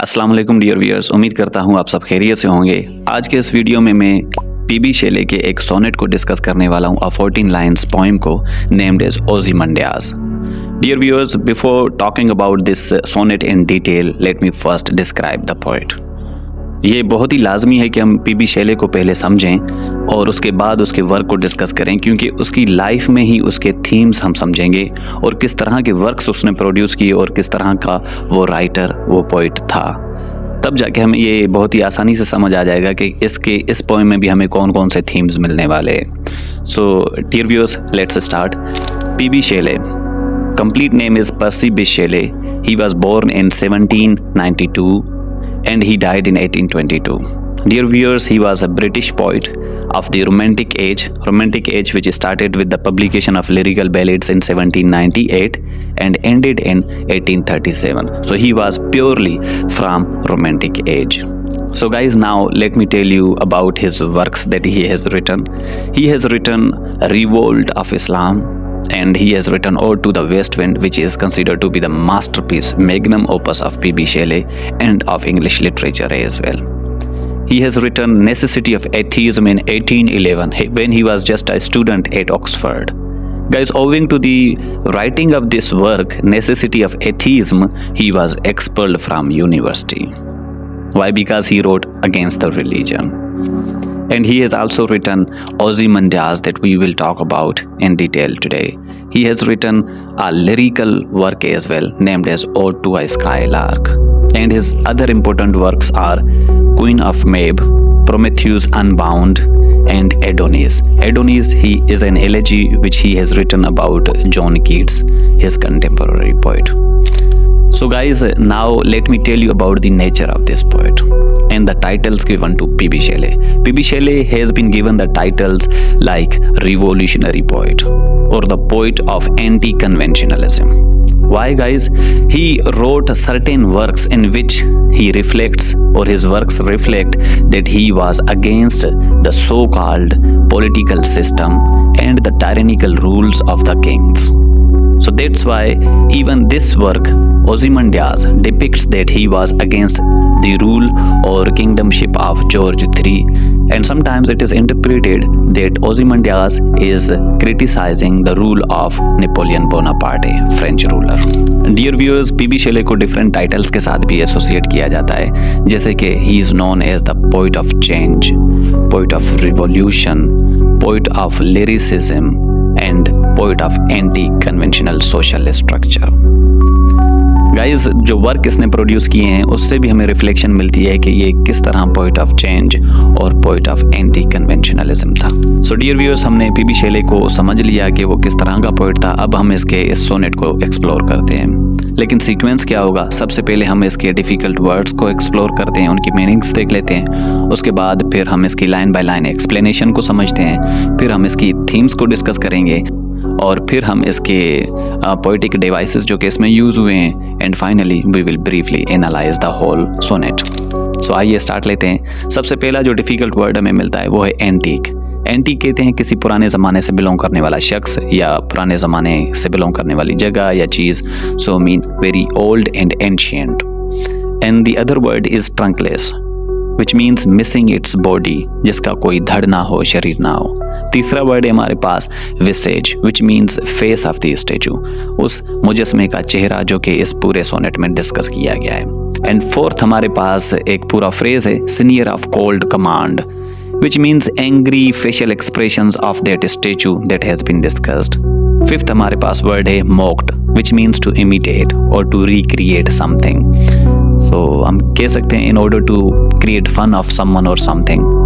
अस्सलाम वालेकुम dear viewers, उम्मीद करता हूँ आप सब खैरियत से होंगे। आज के इस वीडियो में मैं पीबी शेले के एक सोनेट को डिस्कस करने वाला हूँ, अ 14 लाइन्स पोएम को named as Ozymandias. Dear viewers, before talking about this sonnet in detail, let me first describe the poet. ये बहुत ही लाजमी है कि हम पीबी शेले को पहले समझें और उसके बाद उसके वर्क को डिस्कस करें, क्योंकि उसकी लाइफ में ही उसके थीम्स हम समझेंगे और किस तरह के वर्क्स उसने प्रोड्यूस किए और किस तरह का वो राइटर, वो पोइट था। तब जाके हमें ये बहुत ही आसानी से समझ आ जाएगा कि इस पोएम में भी हमें कौन कौन से थीम्स मिलने वाले हैं। So dear viewers, let's start. PB Shelley, complete name is Percy Bysshe Shelley. He was born in 1792 and he died in 1822. Dear viewers, he was a British poet of the Romantic age which started with the publication of lyrical ballads in 1798 and ended in 1837. So he was purely from Romantic age. So guys, now let me tell you about his works that he has written. He has written Revolt of Islam, and he has written Ode to the West Wind, which is considered to be the masterpiece, magnum opus of P.B. Shelley and of English literature as well. He has written Necessity of Atheism in 1811 when he was just a student at Oxford. Guys, owing to the writing of this work, Necessity of Atheism, he was expelled from university. Why? Because he wrote against the religion. And he has also written Ozymandias that we will talk about in detail today. He has written a lyrical work as well named as Ode to a Skylark. And his other important works are Queen of Mabe, Prometheus Unbound, and Adonis. Adonis, he is an elegy which he has written about John Keats, his contemporary poet. So guys, now let me tell you about the nature of this poet and the titles given to P.B. Shelley. P.B. Shelley has been given the titles like revolutionary poet or the poet of anti-conventionalism. Why guys? He wrote certain works in which he reflects, or his works reflect, that he was against the so-called political system and the tyrannical rules of the kings. So that's why even this work, Ozymandias, depicts that he was against the rule or kingdomship of George III, and sometimes it is interpreted that Ozymandias is criticizing the rule of Napoleon Bonaparte, French ruler. Dear viewers, P.B. Shelley को different titles के साथ भी associate किया जाता है, जैसे कि he is known as the poet of change, poet of revolution, poet of lyricism, and poet of anti-conventional social structure. Guys, जो वर्क इसने प्रोड्यूस किए हैं उससे भी हमें रिफ्लेक्शन मिलती है कि ये किस तरह पोइट ऑफ चेंज और पोइट ऑफ एंटी कन्वेंशनलिज्म था। सो डियर व्यूअर्स, हमने पीबी शेले को समझ लिया कि वो किस तरह का पोइट था। अब हम इसके इस सोनेट को एक्सप्लोर करते हैं, लेकिन सीक्वेंस क्या होगा? सबसे पहले हम इसके डिफ़िकल्ट वर्ड्स को एक्सप्लोर करते हैं, उनकी मीनिंग्स देख लेते हैं। उसके बाद फिर हम इसकी लाइन बाय लाइन एक्सप्लेनेशन को समझते हैं, फिर हम इसकी थीम्स को डिस्कस करेंगे और फिर हम इसके पोइटिक डिवाइसेस जो कि इसमें यूज़ हुए हैं, and finally we will briefly analyse the whole sonnet. So आइए स्टार्ट लेते हैं। सबसे पहला जो डिफ़िकल्ट वर्ड हमें मिलता है वो है एंटीक। एंटीक कहते हैं किसी पुराने ज़माने से बिलोंग करने वाला शख्स या पुराने ज़माने से बिलोंग करने वाली जगह या चीज़। So mean very old and ancient. And the other word is trunkless, which means missing its body, जिसका कोई धड़ ना हो, शरीर ना हो। तीसरा वर्ड है हमारे पास visage, which means face of the statue, उस मुजस्मे का चेहरा जो कि इस पूरे सोनेट में डिस्कस किया गया है। एंड फोर्थ हमारे पास एक पूरा फ्रेज है sneer of cold command, which means angry facial expressions of that statue that has been discussed. Fifth हमारे पास वर्ड है mocked, which means to imitate और टू रिक्रिएट समथिंग। सो हम कह सकते हैं in order to create fun of someone और something.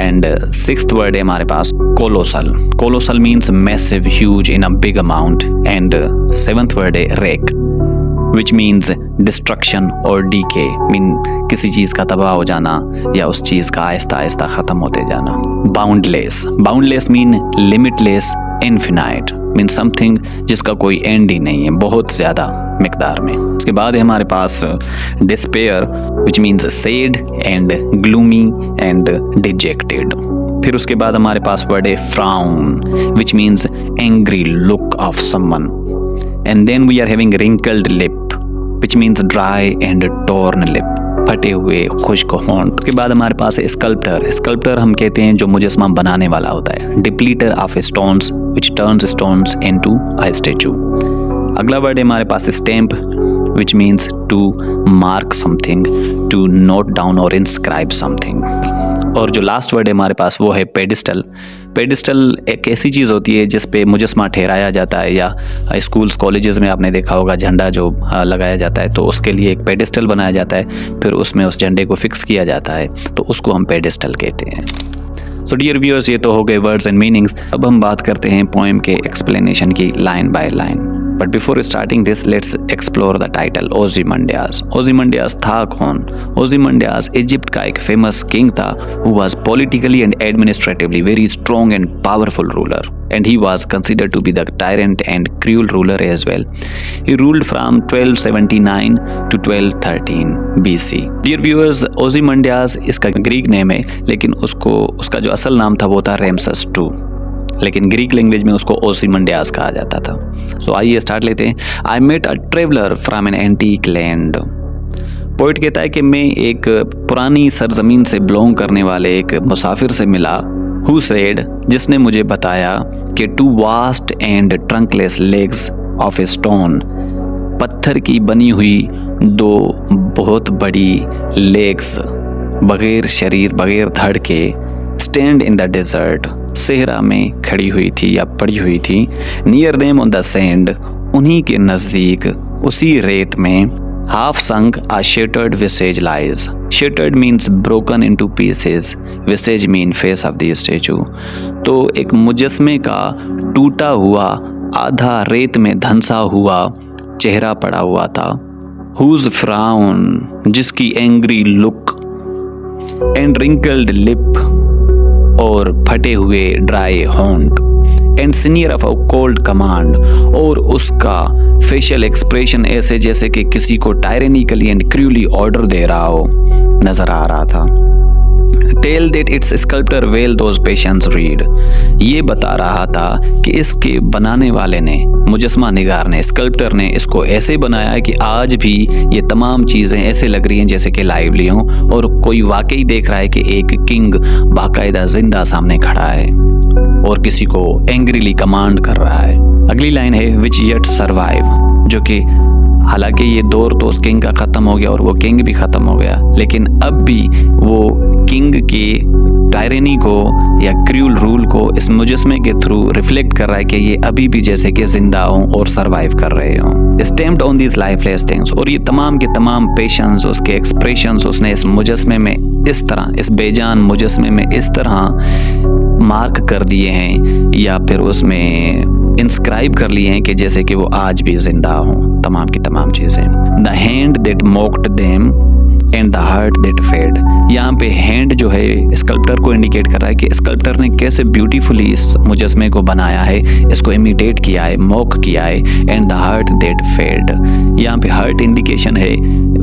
And sixth word है हमारे पास colossal. Colossal means massive, huge, in a big amount. And seventh word है रेक, विच मीन्स डिस्ट्रक्शन और डीके, मीन किसी चीज़ का तबाह हो जाना या उस चीज़ का आहिस्ता आहिस्ता ख़त्म होते जाना। Boundless, boundless mean limitless, infinite, mean something जिसका कोई एंड ही नहीं है, बहुत ज़्यादा मिकदार में। उसके बाद है हमारे पास despair, which means sad and gloomy and dejected. फिर उसके बाद हमारे पास वर्ड है frown, which means angry look of someone. And then we are having wrinkled lip, which means dry and torn lip. फटे हुए खुश्क होंठ के बाद हमारे पास है स्कल्प्टर। स्कल्प्टर हम कहते हैं जो मुजस्मा बनाने वाला होता है। Depleter of stones which turns stones into a statue. अगला वर्ड है हमारे पास stamp which means to mark something, to note down और इंस्क्राइब समथिंग। और जो लास्ट वर्ड है हमारे पास वो है पेडिस्टल। पेडिस्टल एक ऐसी चीज़ होती है जिस पे मुजस्मा ठहराया जाता है, या स्कूल्स कॉलेजेस में आपने देखा होगा झंडा जो लगाया जाता है तो उसके लिए एक पेडिस्टल बनाया जाता है, फिर उसमें उस झंडे को फिक्स किया जाता है, तो उसको हम पेडिस्टल कहते हैं। सो डियर व्यूअर्स, ये तो हो गए वर्ड्स एंड मीनिंग्स। अब हम बात करते हैं पोएम के एक्सप्लेनेशन की line by line. But before starting this let's explore the title Ozymandias. Ozymandias था कौन? ओज़िमंडियास इजिप्ट का एक फेमस किंग था who was politically and administratively very strong and powerful ruler, and he was considered to be the tyrant and cruel ruler as well. He ruled from 1279 to 1213 BC. Dear viewers, ओज़िमंडियास इसका Greek name है, लेकिन उसका जो असल नाम था वो था रेमसेस II, लेकिन ग्रीक लैंग्वेज में उसको ओज़िमंडियास कहा जाता था। सो आइए स्टार्ट लेते हैं। I met a traveller from an antique land. Poet कहता है कि मैं एक पुरानी सरजमीन से बिलोंग करने वाले एक मुसाफिर से मिला, हु सेड, जिसने मुझे बताया कि two vast and trunkless legs of a stone, पत्थर की बनी हुई दो बहुत बड़ी लेग्स, बगैर शरीर बगैर धड़ के, स्टैंड इन द डेजर्ट, सेहरा में खड़ी हुई थी या पड़ी हुई थी, near them on the sand, उन्हीं के नज़दीक उसी रेत में, half sunk a shattered visage lies. Shattered means broken into pieces, visage mean face of the statue. तो एक मुजस्मे का टूटा हुआ आधा रेत में धंसा हुआ चेहरा पड़ा हुआ था। हुज फ्राउन, जिसकी angry look, and wrinkled lip, और फटे हुए ड्राई होंठ, and senior of a cold command, और उसका फेशियल एक्सप्रेशन ऐसे जैसे कि किसी को टायरेनिकली एंड क्रूली ऑर्डर दे रहा हो नजर आ रहा था। Tell that its sculptor well those patients read, ये बता रहा था कि इसके बनाने वाले ने, मुजस्मा निगार ने, स्कल्प्टर ने इसको ऐसे बनाया है कि आज भी ये तमाम चीज़ें ऐसे लग रही हैं जैसे कि लाइवली हों, और कोई वाकई देख रहा है कि एक किंग बाकायदा जिंदा सामने खड़ा है और किसी को एंग्रीली कमांड कर रहा है। अगली लाइन है विच येट सर्वाइव, जो कि हालांकि ये दौर तो उस किंग का ख़त्म हो गया और वो किंग भी ख़त्म हो गया, लेकिन अब भी वो किंग की टायरेनी को या क्रूल रूल को इस मुजस्मे के थ्रू रिफ्लेक्ट कर रहा है कि ये अभी भी जैसे कि जिंदा हों और सरवाइव कर रहे हों। Stamped on these lifeless things, और ये तमाम के तमाम पेशेंस, उसके एक्सप्रेशंस उसने इस मुजस्मे में इस तरह, इस बेजान मुजस्मे में इस तरह मार्क कर दिए हैं या फिर उसमें इंस्क्राइब कर लिए हैं कि जैसे कि वो आज भी जिंदा हों, तमाम की तमाम चीज़ें। The hand that mocked them and the heart that fed, यहाँ पे हैंड जो है स्कल्प्टर को इंडिकेट कर रहा है कि स्कल्प्टर ने कैसे ब्यूटीफुली इस मुजस्मे को बनाया है, इसको इमिटेट किया है, मॉक किया है। And the heart that fed, यहाँ पे हार्ट इंडिकेशन है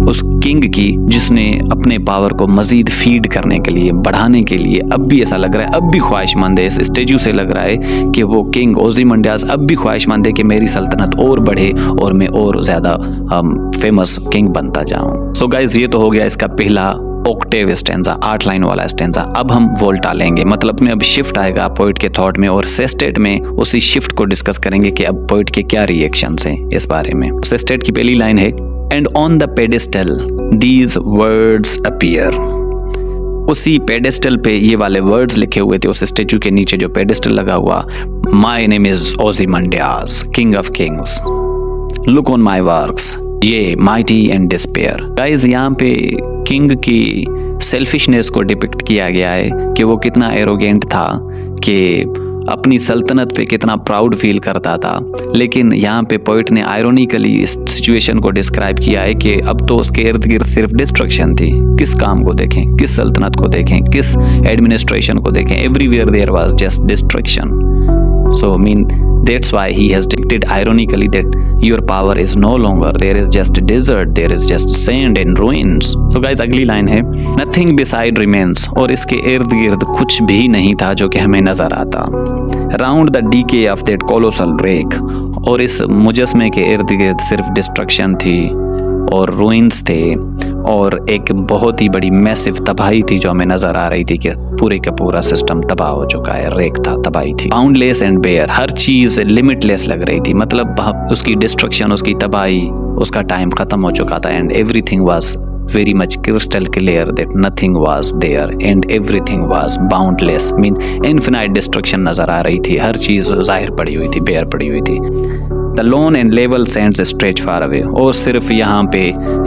उस किंग की जिसने अपने पावर को मजीद फीड करने के लिए, बढ़ाने के लिए, अब भी ऐसा लग रहा है, अब भी ख्वाहिशमंद है, इस स्टेचू से लग रहा है कि वो किंग ओज़िमंडियास अब भी ख्वाहिशमंद है कि मेरी सल्तनत और बढ़े और मैं और ज़्यादा फेमस किंग बनता जाऊं। सो गाइज, ये तो हो गया इसका पहला ऑक्टेव स्टेंजा, 8 लाइन वाला स्टेंजा। अब हम वोल्टा लेंगे, मतलब में अब शिफ्ट आएगा पोइट के थॉट में, और सेस्टेट में उसी शिफ्ट को डिस्कस करेंगे कि अब पोइट के क्या रिएक्शंस हैं इस बारे में। सेस्टेट की पहली लाइन है, and on the pedestal these words appear. उसी पेडिस्टल पे ये वाले वर्ड्स लिखे हुए थे, उस स्टेचू के नीचे जो पेडिस्टल लगा हुआ, my name is Ozymandias, king of kings, look on my works, ye mighty and despair. Guys, यहाँ पे किंग की सेल्फिशनेस को डिपिक्ट किया गया है कि वो कितना एरोगेंट था, कि अपनी सल्तनत पे कितना प्राउड फील करता था। लेकिन यहाँ पे पोइट ने आयरोनिकली इस सिचुएशन को डिस्क्राइब किया है कि अब तो उसके इर्द गिर्द सिर्फ डिस्ट्रक्शन थी। किस काम को देखें, किस सल्तनत को देखें, किस एडमिनिस्ट्रेशन को देखें, everywhere there was just destruction. So that's why he has depicted ironically that your power is no longer, there is just desert, there is just sand and ruins. So guys, अगली line है, nothing beside remains, और इसके इर्द गिर्द कुछ भी नहीं था जो कि हमें नजर आता। Round the decay of that colossal wreck, और इस मुजस्मे के इर्द गिर्द सिर्फ डिस्ट्रक्शन थी और ruins थे। और एक बहुत ही बड़ी मैसिव तबाही थी जो हमें नजर आ रही थी कि पूरे का पूरा सिस्टम तबाह हो चुका है, रेक था, तबाही थी। बाउंडलेस एंड बेयर, हर चीज लिमिटलेस लग रही थी, मतलब उसकी डिस्ट्रक्शन, उसकी तबाही, उसका टाइम खत्म हो चुका था। And everything was very much crystal clear that nothing was there and everything was boundless, mean infinite destruction नजर आ रही थी, हर चीज जाहिर पड़ी हुई थी, बेयर पड़ी हुई थी। The lone and level sands stretch far away, और सिर्फ यहाँ पे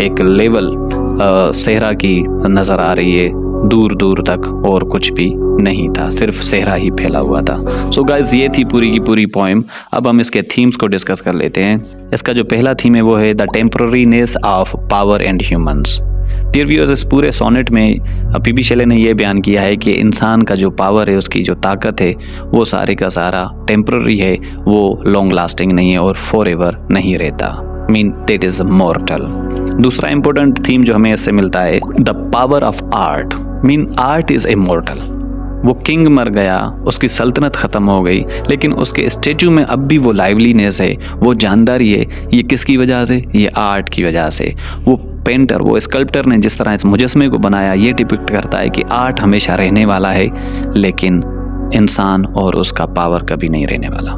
एक लेवल सहरा की नजर आ रही है दूर दूर तक, और कुछ भी नहीं था, सिर्फ सहरा ही फैला हुआ था। सो गाइज, ये थी पूरी की पूरी पोएम। अब हम इसके थीम्स को डिस्कस कर लेते हैं। इसका जो पहला थीम है वो है the temporariness of power and humans. Dear viewers, इस पूरे सोनेट में पीबी शेले ने यह बयान किया है कि इंसान का जो पावर है, उसकी जो ताकत है, वो सारे का सारा टेम्पररी है, वो लॉन्ग लास्टिंग नहीं है और फॉर एवर नहीं रहता, मीन दैट इज मॉर्टल। दूसरा इंपॉर्टेंट थीम जो हमें इससे मिलता है, the power of art, mean art is immortal. वो किंग मर गया, उसकी सल्तनत ख़त्म हो गई, लेकिन उसके स्टेचू में अब भी वो लाइवलीनेस है, वो जानदारी है। ये किसकी वजह से? ये आर्ट की वजह से। वो पेंटर, वो स्कल्प्टर ने जिस तरह इस मुजस्मे को बनाया, ये डिपिक्ट करता है कि आर्ट हमेशा रहने वाला है, लेकिन इंसान और उसका पावर कभी नहीं रहने वाला।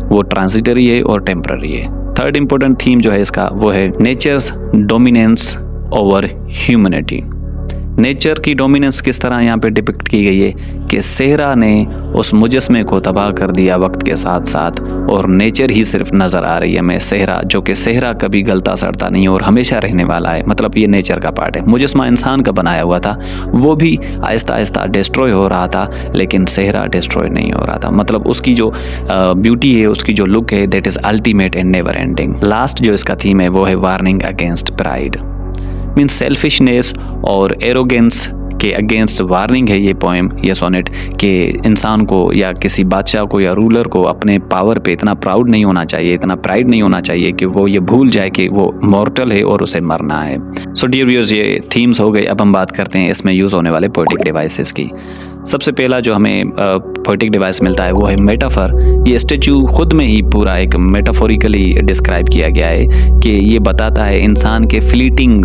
वो ट्रांजिटरी है और टेम्पररी है। थर्ड इंपॉर्टेंट थीम जो है इसका, वो है nature's dominance over humanity. Nature की डोमिनेंस किस तरह यहाँ पे डिपिक्ट की गई है कि सहरा ने उस मुजस्मे को तबाह कर दिया वक्त के साथ साथ, और नेचर ही सिर्फ नज़र आ रही है हमें, सहरा, जो कि सहरा कभी गलता सड़ता नहीं और हमेशा रहने वाला है। मतलब ये नेचर का पार्ट है। मुजस्मा इंसान का बनाया हुआ था, वो भी आहिस्ता आहिस्ता डिस्ट्रॉय हो रहा था, लेकिन सहरा डिस्ट्रॉय नहीं हो रहा था। मतलब उसकी जो ब्यूटी है, उसकी जो लुक है, that is ultimate and never ending. Last जो इसका थीम है वो है warning against pride, mean selfishness और एरोगेंस के अगेंस्ट वार्निंग है ये पोएम, ये सोनेट, कि इंसान को या किसी बादशाह को या रूलर को अपने पावर पे इतना प्राउड नहीं होना चाहिए, इतना प्राइड नहीं होना चाहिए कि वो ये भूल जाए कि वो मॉर्टल है और उसे मरना है। सो डियर व्यूअर्स, ये थीम्स हो गए। अब हम बात करते हैं इसमें यूज़ होने वाले पोएटिक डिवाइसेस की। सबसे पहला जो हमें पोएटिक डिवाइस मिलता है वो है मेटाफर। ये स्टेचू खुद में ही पूरा एक मेटाफोरिकली डिस्क्राइब किया गया है कि ये बताता है इंसान के फ्लीटिंग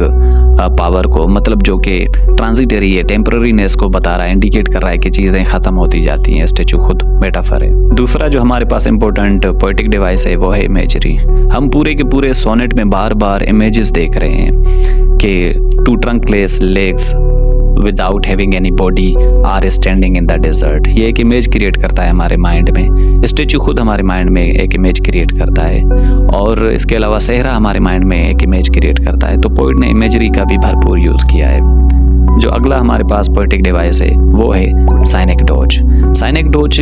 पावर को, मतलब जो कि ट्रांजिटरी है, टेम्पररीनेस को बता रहा है, इंडिकेट कर रहा है कि चीज़ें ख़त्म होती जाती हैं। स्टेचू खुद मेटाफर है। दूसरा जो हमारे पास इंपॉर्टेंट पोएटिक डिवाइस है वो है इमेजरी। हम पूरे के पूरे सोनेट में बार बार इमेजेस देख रहे हैं कि two trunkless legs without having any body are standing in the desert. ये एक इमेज क्रिएट करता है हमारे माइंड में। स्टेचू खुद हमारे माइंड में एक इमेज क्रिएट करता है, और इसके अलावा सहरा हमारे माइंड में एक इमेज क्रिएट करता है। तो पोइट ने इमेजरी का भी भरपूर यूज़ किया है। जो अगला हमारे पास पोएटिक डिवाइस है वो है साइनेक्डोज। साइनेक्डोज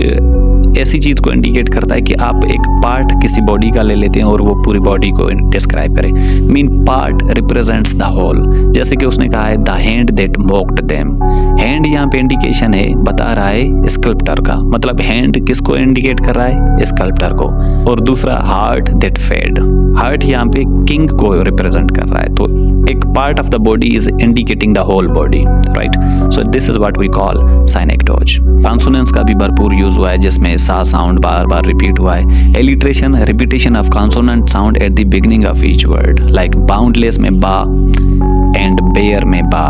ऐसी चीज़ को इंडिकेट करता है कि आप एक पार्ट किसी बॉडी का ले लेते हैं और वो पूरी बॉडी को डिस्क्राइब करें, mean part represents the whole. जैसे कि उसने कहा है the hand that mocked them. Hand यहाँ पे इंडिकेशन है, बता रहा है स्कल्प्टर का, मतलब हैंड किसको इंडिकेट कर रहा है? स्कल्प्टर को। और दूसरा हार्ट दैट फेड, हार्ट यहाँ पे किंग को रिप्रेजेंट कर रहा है। तो एक part of the body is indicating the whole body, right? So this is what we call synecdoche. Consonants का भी भरपूर यूज हुआ है, जिसमें सा साउंड बार बार रिपीट हुआ है। Alliteration, repetition of consonant sound at the beginning of each word, like boundless में बा एंड बेयर में बा।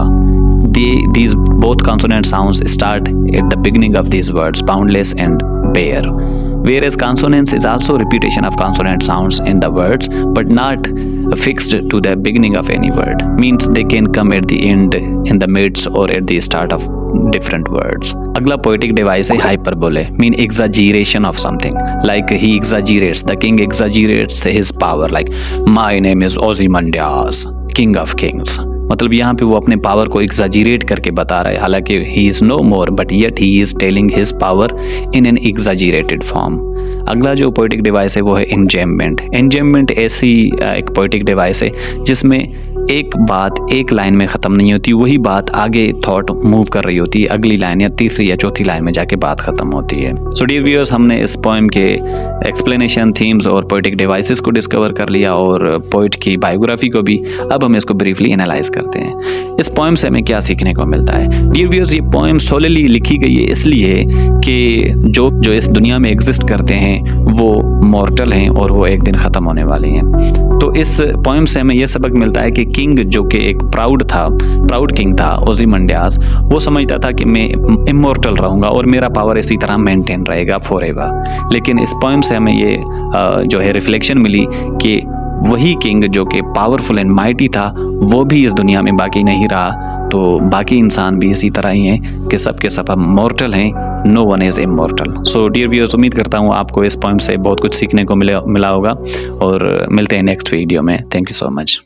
These both consonant sounds start at the beginning of these words, boundless and bare. Whereas consonance is also repetition of consonant sounds in the words, but not fixed to the beginning of any word. Means they can come at the end, in the midst, or at the start of different words. अगला poetic device है hyperbole, mean exaggeration of something. Like he exaggerates, the king exaggerates his power. Like my name is Ozymandias, king of kings. मतलब यहाँ पे वो अपने power को एग्जाजिरेट करके बता रहा है, हालांकि he is no more, but yet he is telling his power in an exaggerated form. अगला जो पोएटिक डिवाइस है वो है एन्जेम्बमेंट। एन्जेम्बमेंट ऐसी एक पोएटिक डिवाइस है जिसमें एक बात एक लाइन में ख़त्म नहीं होती, वही बात आगे थॉट मूव कर रही होती है, अगली लाइन या तीसरी या चौथी लाइन में जाके बात ख़त्म होती है। सो डियर व्यूअर्स, हमने इस पोएम के एक्सप्लेनेशन, थीम्स और पोएटिक डिवाइसेस को डिस्कवर कर लिया, और पोएट की बायोग्राफी को भी। अब हम इसको ब्रीफली एनालाइज करते हैं। इस पोएम से हमें क्या सीखने को मिलता है? डियर व्यूअर्स, ये पोएम सोलली लिखी गई है इसलिए कि जो इस दुनिया में एग्जिस्ट करते हैं वो मॉर्टल हैं और वो एक दिन ख़त्म होने वाले हैं। तो इस पोएम से हमें यह सबक मिलता है कि किंग जो कि एक प्राउड किंग था ओज़िमंडियास, वो समझता था कि मैं इमॉर्टल रहूँगा और मेरा पावर इसी तरह मेंटेन रहेगा फॉरएवर। लेकिन इस पोएम से हमें ये जो है रिफ्लेक्शन मिली कि वही किंग जो कि पावरफुल एंड माइटी था वो भी इस दुनिया में बाकी नहीं रहा, तो बाकी इंसान भी इसी तरह ही हैं कि सब के सब मॉर्टल हैं, no one is immortal. So dear viewers, उम्मीद करता हूँ आपको इस पोएम से बहुत कुछ सीखने को मिला होगा और मिलते हैं नेक्स्ट वीडियो में। Thank you so much.